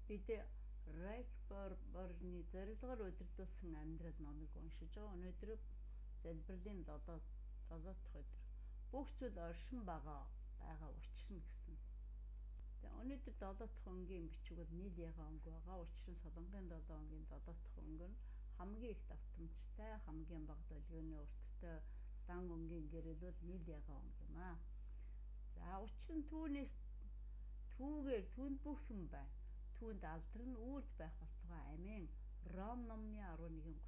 Бид Райхборны зорилгоор удирдуулсан амьдрал номыг уншиж байгаа. Өнөөдөр залбирлын 7 дахь өдөр. Бүх зүйл оршин байгаа учир нь гэсэн. Тэгээ өнөөдөр 7 дахь өнгийн бичиг бол нийл яга өнгө байгаа. Учир нь Солонгын 7 өнгийн 7 дахь өнгө нь хамгийн их давтамжтай, хамгийн бага долгионы урттай дан өнгийн гэрэл бол нийл яга өнгө юм аа. За учир нь түүнд бүх юм байна. Түүнд алдар нь үрд байх болтугай амийн. Ром номны 11:36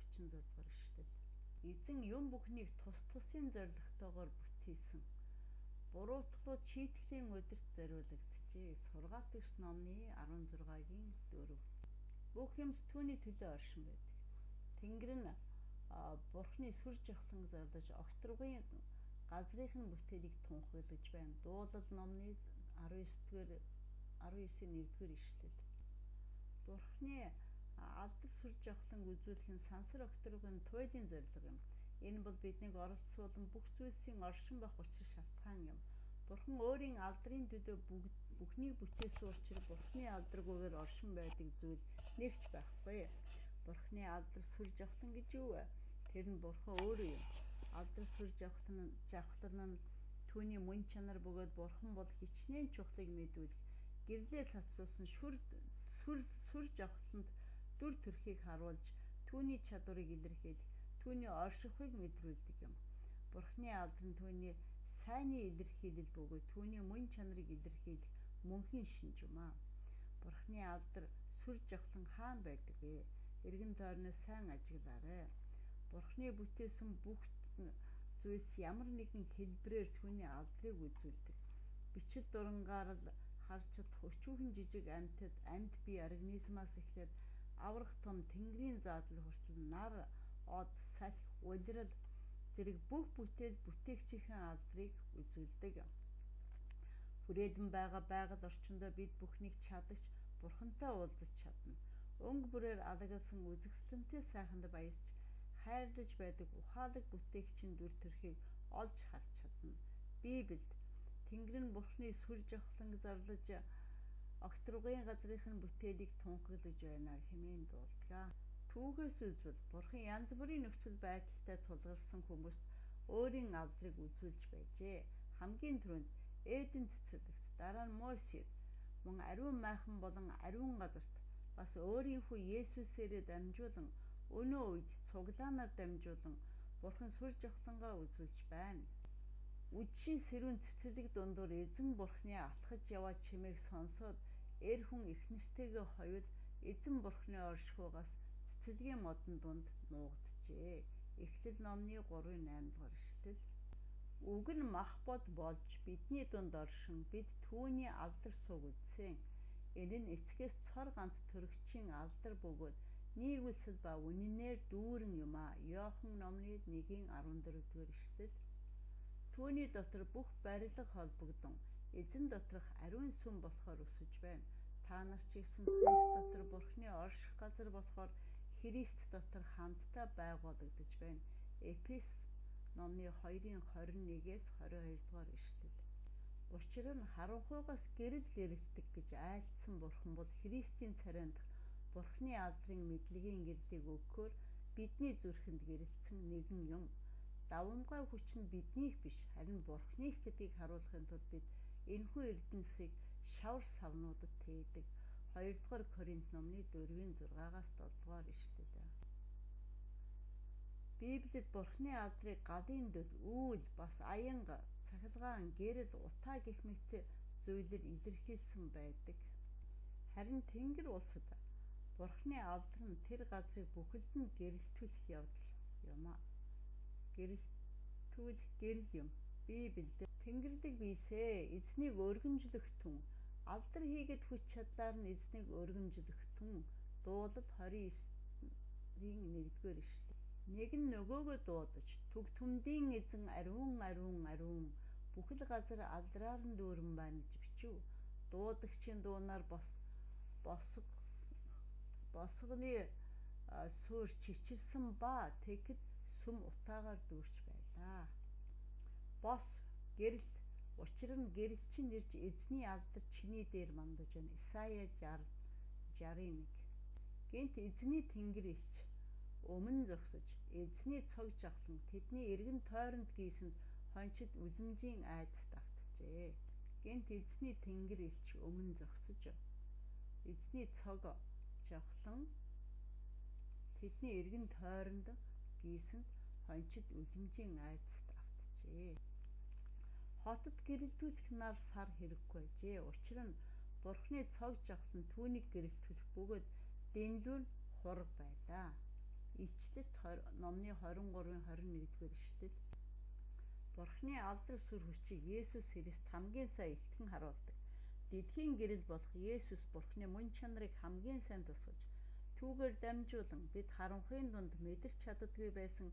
дугаар ишлэл. Эзэн юм бүхнийг тусын зоригтойгоор бүтээсэн. Буруутгалууд чийтгэлийн өдөрт зориулагдчихэ. Сургаалт гэрс номны 16-гийн 4. Бүх юмс түүний төлөө оршин байдаг. Тэнгэр нь Бурхны сүр жавхлан зарлаж огторгын газрынхын бүтээлийг тунхаглаж байна. Дуулал номны 19-1-р ишлэл. Бурхны алдар сүр жавхлан үзүүлэх нь сансар огторгын туйлын зорилго юм. Энэ бол биднийг оролцуулан бүх зүйлсийн оршин байх учир шалтгаан юм. Бурхан өөрийн алдрын төлөө бүхнийг бүтээсэн учраас Бурханы алдаргүйгээр оршин байдаг зүйл нэгч байхгүй. Бурханы алдар сүр жавхлан гэж юу вэ? Тэр нь Бурхан өөрөө юм. Алдар сүр жавхлан нь түүний мөн чанар бөгөөд Бурхан бол хичнээн чухлыг мэдүүлэх. Гэрлээ цацруулсан сүр жавхланд дүр төрхийг харуулж түүний чадварыг илэрхийлэх, түүний оршихуйг мэдрүүлдэг юм. Бурханы алдар нь түүний сайнны илэрхийлэл бөгөөд түүний мөн чанарыг илэрхийлэх мөнхийн шинж юм аа. Бурханы алдар сүр жавхлан хаана байдаг вэ? Эргэн тойрноос сайн ажиглаарай. Бурханы бүтээсэн бүх зүйлс ямар нэгэн хэлбэрээр түүний алдрыг үзүүлдэг. Бичил дурангаар л харж чадах өчүүхэн жижиг амьд бие организмаас эхлээд аврах том тэнгэрийн заадал хүртэл нар, од, салхи, улирал зэрэг бүх бүтээл бүтээгчийн алдрыг үзүүлдэг. Хүрээлэн байгаа байгаль орчиндөө бид бүхнийг чадагч Бурхантай уулзаж чадна. Өнгө бүрээр алагласан үзэсгэлэнтэй сайханд баясч хайрлаж байдаг ухаалаг бүтээгчийн дүр төрхийг олж харж чадна. Библиэд Тэнгэр нь Бурханы сүр жавхлан зарлаж огторгын газрынхын бүтээлийг тунхаглаж байна хэмээн дуулдаг. Түүхээс үзвэл Бурхан янз бүрийн нөхцөл байдалтай тулгарсан хүмүүст өөрийн алдрыг үзүүлж байжээ. Хамгийн түрүүнд Эден цэцэрлэгт, дараа нь Мосед, мөн ариун майхан болон ариун газарт бас өөрийн хүү Есүсээрээ дамжуулан өнөө үед цуглаанаар дамжуулан Бурхан сүр жавхлангаа үзүүлж байна. Үдшийн сэрүүн цэцэрлэг дундуур эзэн Бурханы алхаж яваа чимээг сонсоод эр хүн их нэртэйгээ хоёул эзэн Бурханы оршихугаас цэцэрлэгийн модон дунд нуугджээ. Эхлэл номны 3-8 дугаар ишлэл. Үг нь мах бод болж бидний дунд оршин бид түүний алдар сууг үзсэн. Энэ нь эцгээс цор ганц төрөгчийн алдар бөгөөд нийгүүлсэл ба үнэнээр дүүрэн юм а. Иохан номны 1-14 дугаар ишлэл. Түүний дотор бүх барилга холбогдсон. Эзэн доторх ариун сүм болохоор өсөж байна. Та нар ч гэсэн сүнс дотор Бурханы орших газар болохоор Христ дотор хамтдаа байгуулагдаж байна. Эфес номны 2-21-22 дугаар ишлэл. Учир нь харанхуйгаас гэрэл гэрэлтдэг гэж айлдсан Бурхан бол Христийн царайнд Бурханы алдрын мэдлэгийн гэрлийг өгөхөөр бидний зүрхэнд гэрэлтсэн нэгэн юм. Давамгай хүч нь биднийх биш, харин Бурханых гэдгийг харуулахын тулд бид энэхүү эрдэнэсийг шавар савнуудад тээдэг. 2 дугаар Коринт номны 4-6-аас 7 дугаар ишлэл. Библиэд Бурханы алдрыг галын дөд, үүл, бас аянга, цахилгаан, гэрэл, утаа гэх мэт зүйлээр илэрхийлсэн байдаг. Харин Тэнгэр улсад Бурханы алдар нь тэр газрыг бүхэлд нь гэрэлтүүлэх явдал юм а. Гэрэлтүүлэх гэрэл юм. Библиэд Тэнгэрлэг бийсээ эзнийг өргөмжлөх түн, алдар хийгээд хүч чадлаар нь эзнийг өргөмжлөх түн. Дуулал 29-ийн 1-р ишлэл. Нэг нь нөгөөгөө дуудаж түг түмдийн эзэн ариун бүхэл газар алдраар нь дүүрэн байна гэж бичв. Дуудагчийн дуунаар босгоны суур чичилсэн ба тэгэхэд сүм утаагаар дүүрч байлаа. Бос гэрэлт. Учир нь гэрэлчин ирж эзний алдар чиний дээр мандаж байна. Исая 61. Гэнт эзний тэнгэр элч өмнө зогсож эзний цог жавхлан тэдний эргэн тойронд гийсэнд хончид үлэмжийн айдас давтжээ. Гэнт эзний тэнгэр элч өмнө зогсож эзний цог жавхлан тэдний эргэн тойронд гийсэнд хончид үлэмжийн айдас давтжээ. Хотод гэрэлтүүлэх нар сар хэрэггүй ажээ. Учир нь Бурхны цог жавхлан түүнийг гэрэлтүүлэх бөгөөд дэнлүүн хураг байлаа. Ичлэл номны 23-21-р ишлэл. Бурхны алдар сүр хүчийг Есүс Христ хамгийн сайн илтгэн харуулдаг. Дэлхийн гэрэл болох Есүс Бурхны мөн чанарыг хамгийн сайн тусгаж, түүгээр дамжуулан бид харанхуйн дунд мэдэрч чаддаггүй байсан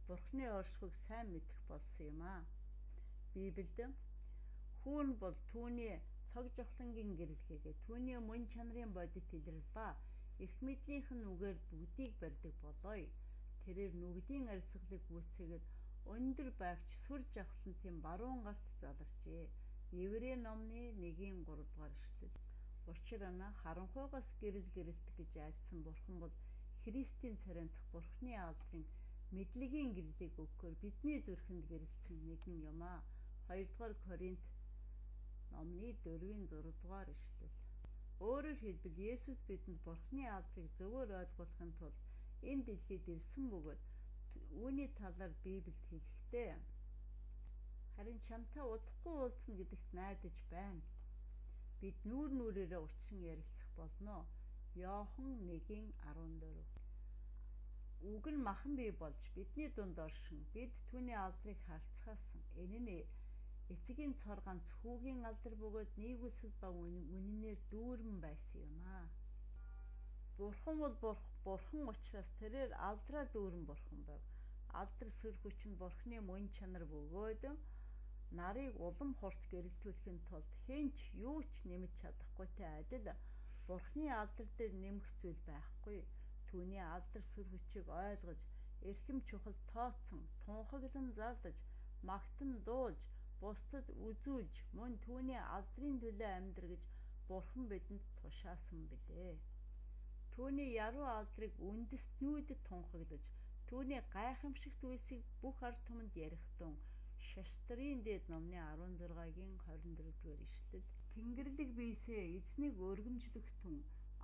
Бурхны оршихуйг сайн мэдэх болсон юм аа. Библиэд хүүн бол түүний цог жавхлангийн гэрэлгээгээ түүний мөн чанарын бодит илрэл ба эрх мэдлийнх нь үгээр бүгдийг барьдаг болоё. Тэрээр нүглийн арьсгалыг гүйцээгээд өндөр байвч сүр жавхлантын баруун гарт заларчээ. Еврей номны 1-3 ишлэл. Учир нь харанхуйгаас гэрэл гэрэлтэх гэж айлдсан Бурхан бол Христийн царайн дахь Бурхны алдрын мэдлэгийн гэрлийг өгөхөөр бидний зүрхэнд гэрэлтсэн нэгэн юм аа. 2-р Коринт номны 4-6 ишлэл. Өөрөөр хэлбэл Есүс бидэнд Бурхны алдрыг зөвөр ойлгуулахын тулд энэ дэлхийд ирсэн бөгөөд үүний талаар Библиэд хэлэхдээ харин чамтай удахгүй уулзна гэдэгт найдаж байна. Бид нүүр нүрээрээ учран ярилцах болно. Иохан 1:14. Үг нь махан бий болж бидний дунд оршин бид түүний алдрыг харцгаасан. Энэ нь эцгийн цор ганц хүүгийн алдар бөгөөд нийгүүлсэл ба үнэнээр дүүрэн байсан юм аа. Бурхан бол Бурхан учраас тэрээр алдраа дүүрэн Бурхан байв. Алдар сүр хүч нь Бурхны мөн чанар бөгөөд нарыг улам хурц гэрэлтүүлэхийн тулд хэнч юу ч нэмж чадахгүйтэй адил Бурхны алдар дээр нэмэх зүйл байхгүй. Түүний алдар сүр хүчийг ойлгож, эрхэм чухал тооцсон, тунхаглан зарлаж, магтан дуулж, бусдад үзүүлж, мөн түүний алдрын төлөө амьдрах Бурхан бидэнд тушаасан билээ. Түүний яруу алдрыг үндэстнүүдэд тунхаглаж, түүний гайхамшигт үйлсийг бүх ард түмэнд ярих тун Шаштрын дээд номны 16-24 ишлэл. Тэнгэрлэг биесээ эзнийг өргөмжлөх тун,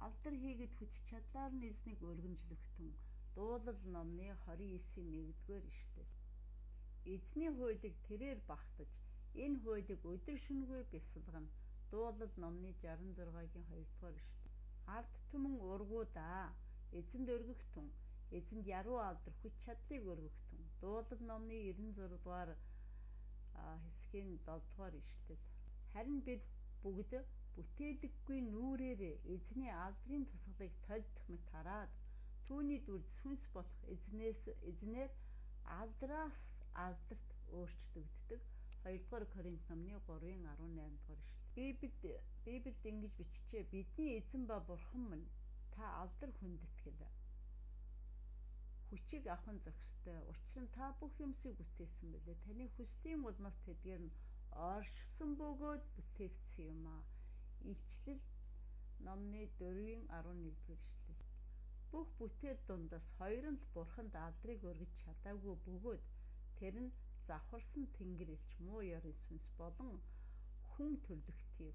алдар хийгээд хүч чадлаар нь эзнийг өргөмжлөх тун. Дуулал номны 29-1 ишлэл. Эзний хуулийг тэрээр багтаж, энэ хуулийг өдөр шөнөгүй бясалгана. Дуулал номны 66-2 ишлэл. Ард түмэн ургуудаа эзэнд өргөх тун, эзэнд яруу алдар хүч чадлыг өргөх тун. Дуулал номны 96 хэсгийн 7 ишлэл. Харин бид бүгд бүтээлэггүй нүрээрээ эзний алдрын тусгалыг тольдох мэт хараад түүний дүрд сүнс болох эзнээр алдраас алдарт өөрчлөгддөг. 2-р Коринт номны 3-18 ишлэл. Библиэд ингэж бичжээ: бидний эзэн ба Бурхан минь та алдар хүндэтгэл хүчийг авах зохистой. Учир нь та бүх юмсыг бүтээсэн билээ. Таны хүслийн улмаас тэдгээр нь оршсон бөгөөд бүтээгдсэн юм аа. Илчлэл номны 4-11 ишлэл. Бүх бүтээл дундаас хоёр нь л Бурханд алдрыг өргөж чадаагүй бөгөөд тэр нь завхарсан тэнгэр элч муу ёрын сүнс болон хүн төрлөختив.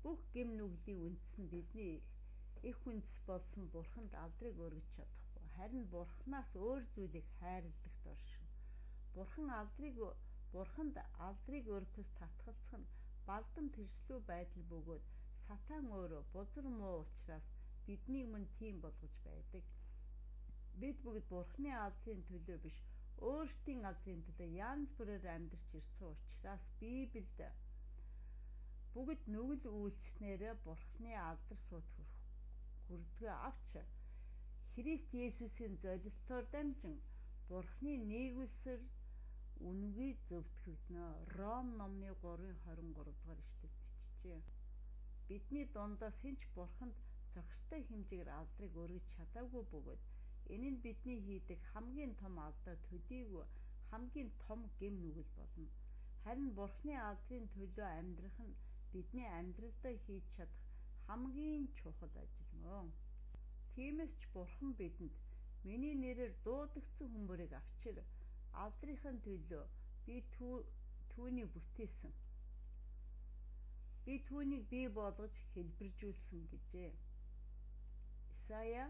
Бүх гэм нүглийн үндэс нь бидний их үндэс болсон Бурханд алдрыг өргөж чадахгүй. Харин Бурханаас өөр зүйлийг хайрладагт оршин. Бурханд алдрыг өргөхөөс татгалзах нь балдан тэрслүү байдал бөгөөд сатан өөрөө бузар муу учраас биднийг мөн тийм болгож байдаг. Бид бүгд Бурханы алдрын төлөө биш, өөрсдийн алдрын төлөө янз бүрээр амьдарч ирсэн учраас Библиэд бүгд нүгэл үйлснээрээ Бурханы алдар сууд хүрдгээ авч Христ Есүсийн золилтоор дамжин Бурханы нийгүүлсээр үнгүй зөвтгөгднө. Ром номны 3-23 ишлэл бичжээ. Бидний дундаас хинч Бурханд зохистой хэмжээгээр алдрыг өргөж чадаагүй бөгөөд энэ нь бидний хийдэг хамгийн том алдаа төдийгүй хамгийн том гэм нүгэл болно. Харин Бурханы алдрын төлөө амьдрах нь бидний амьдралдаа хийж чадах хамгийн чухал ажил мөн. Тиймээс ч Бурхан бидэнд миний нэрээр дуудагдсан хүмүүрийг авчир, алдрынхын төлөө би түүнийг бүтээсэн. Би түүнийг бий болгож хэлбэржүүлсэн гэжээ. Исая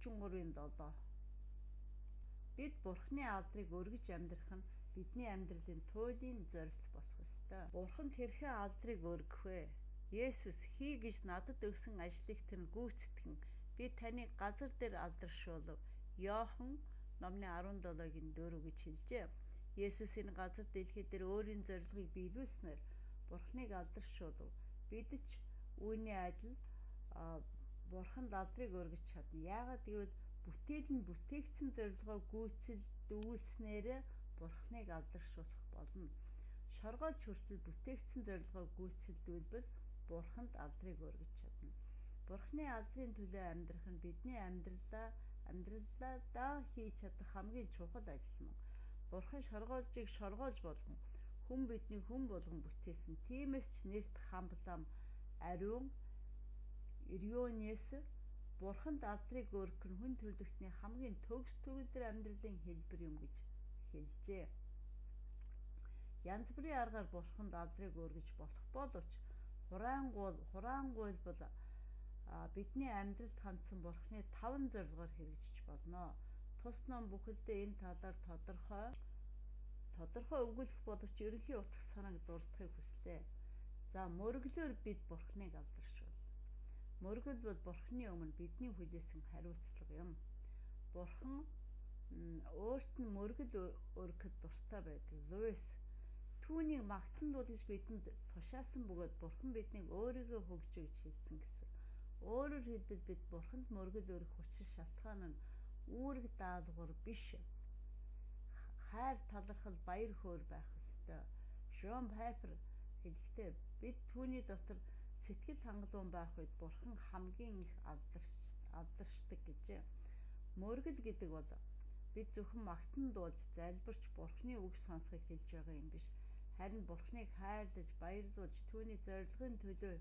43:7. Бид Бурханы алдрыг өргөж амьдрах нь бидний амьдралын туйлын зорилт болох ёстой. Бурханд хэрхэн алдрыг өргөх вэ? Есүс хий гэж надад өгсөн ажлыг тэр гүйцэтгэн би таныг газар дээр алдаршуулав. Иохан номны 17:4 гэж хэлжээ. Есүс энэ газар дэлхий дээр өөрийн зорилгыг биелүүлснээр Бурханыг алдаршуулав. Бид ч үүний адил Бурханд алдрыг өргөж чадна. Яагаад гэвэл бүтээл нь бүтээгдсэн зорилгоо гүйцэлдүүлснээр Бурханыг алдаршуулах болно. Шоргоолж хүртэл бүтээгдсэн зорилгоо гүйцэлдүүлбэл Бурханд алдрыг өргөж чадна. Бурханы алдрын төлөө амьдрах нь бидний амьдралдаа хийж чадах хамгийн чухал ажил мөн. Бурхан шоргоолжийг шоргоолж болгон хүн биднийг хүн болгон бүтээсэн. Тиймээс ч нэрт хамблам ариун Ирионес Бурханд алдрыг өргөх нь хүн төрлөختний хамгийн төгс төгөлдөр амьдралын хэлбэр юм гэж хэлжээ. Янз бүрийн аргаар Бурханд алдрыг өргөж болох боловч хураангуйл бол бидний амьдралд хандсан Бурханы 5 зорилгоор хэрэгжиж болно. Тус ном бүхэлдээ энэ талаар тодорхой өгүүлэх боловч ерөнхий утга санааг дурдахыг хүслээ. За мөргөлөөр бид Бурханыг алдаршуул. Мөргөл бол Бурханы өмнө бидний хүлээсэн хариуцлага юм. Бурхан өөрт нь мөргөл өргөхөд дуртай байдаг. Луис түүнийг магтандуулж бидэнд тушаасан бөгөөд Бурхан биднийг өөрийгөө хөгжиж хэлсэн гэсэн. Өөрөөр хэлбэл бид Бурханд мөргөл өргөх учир шалтгаан нь үүрэг даалгавар биш. Хайр талархал баяр хөөр байх ёстой. Жон Пайпер хэлэхдээ бид түүний дотор сэтгэл хангалуун байх үед Бурхан хамгийн их алдаршдаг гэжээ. Мөргөл гэдэг бол бид зөвхөн магтандуулж залбирч Бурханы үг сонсохыг хэлж байгаа юм биш. Харин Бурханыг хайрлаж баярлуулж түүний зорилгын төлөө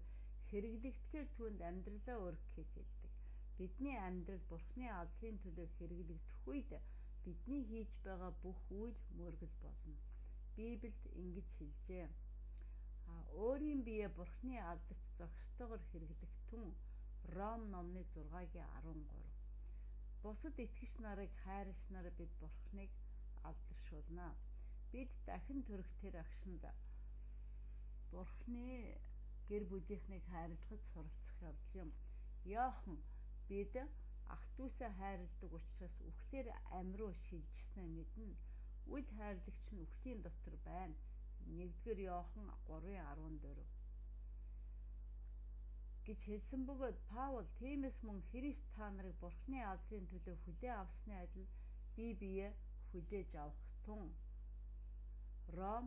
хэрэглэгдэхээр түүнд амьдралаа өргөхийг хэлдэг. Бидний амьдрал Бурханы алдрын төлөө хэрэглэгдэх үед бидний хийж байгаа бүх үйл мөргөл болно. Библиэд ингэж хэлжээ. Өөрийн биеэ Бурханы алдарт зохистойгоор хэрэглэх тун Ром номны 6:13. Бусад итгэгч нарыг хайрласнаар бид Бурханыг алдаршуулна. Бид дахин төрөх тэр агшинд Бурханы гэр бүлийнхнийг хайрлахад суралцах явдал юм. Иохан бид ах дүүсээ хайрладаг учраас үхлээр амь руу шилжснээ мэднэ. Үл хайрлагч нь үхлийн дотор байна. 1-р Иохан 3:14 гэж хэлсэн бөгөөд Паул тиймээс мөн Христ та нарыг Бурханы алдрын төлөө хүлээн авсны адил бие биеэ хүлээж авах тун Ром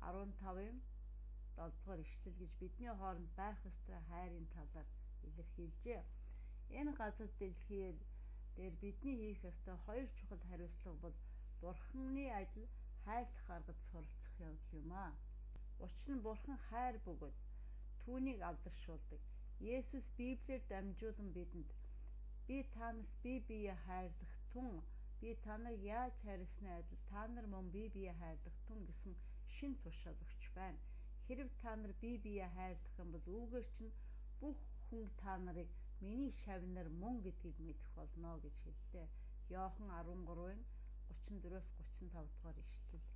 15:7 ишлэл гэж бидний хооронд байх ёстой хайрын талаар илэрхийлжээ. Энэ газар дэлхий дээр бидний хийх ёстой хоёр чухал хариуцлага бол Бурханы адил хайрлах аргад суралцах явдал юм аа. Учир нь Бурхан хайр бөгөөд түүнийг алдаршуулдаг. Есүс Библиэр дамжуулан бидэнд би танаас бие биеэ хайрлах тун би та нарыг яаж хайрласны адил та нар мөн бие биеэ хайрлах тун гэсэн шин тушаал өгч байна. Хэрв та нар бие биеэ хайрлах юм бол үүгээр чинь бүх хүн та нарыг миний шавнаар мөн гэдгийг мэдэх болно гэж хэллээ. Иохан 13:34-35 дугаар ишлэл.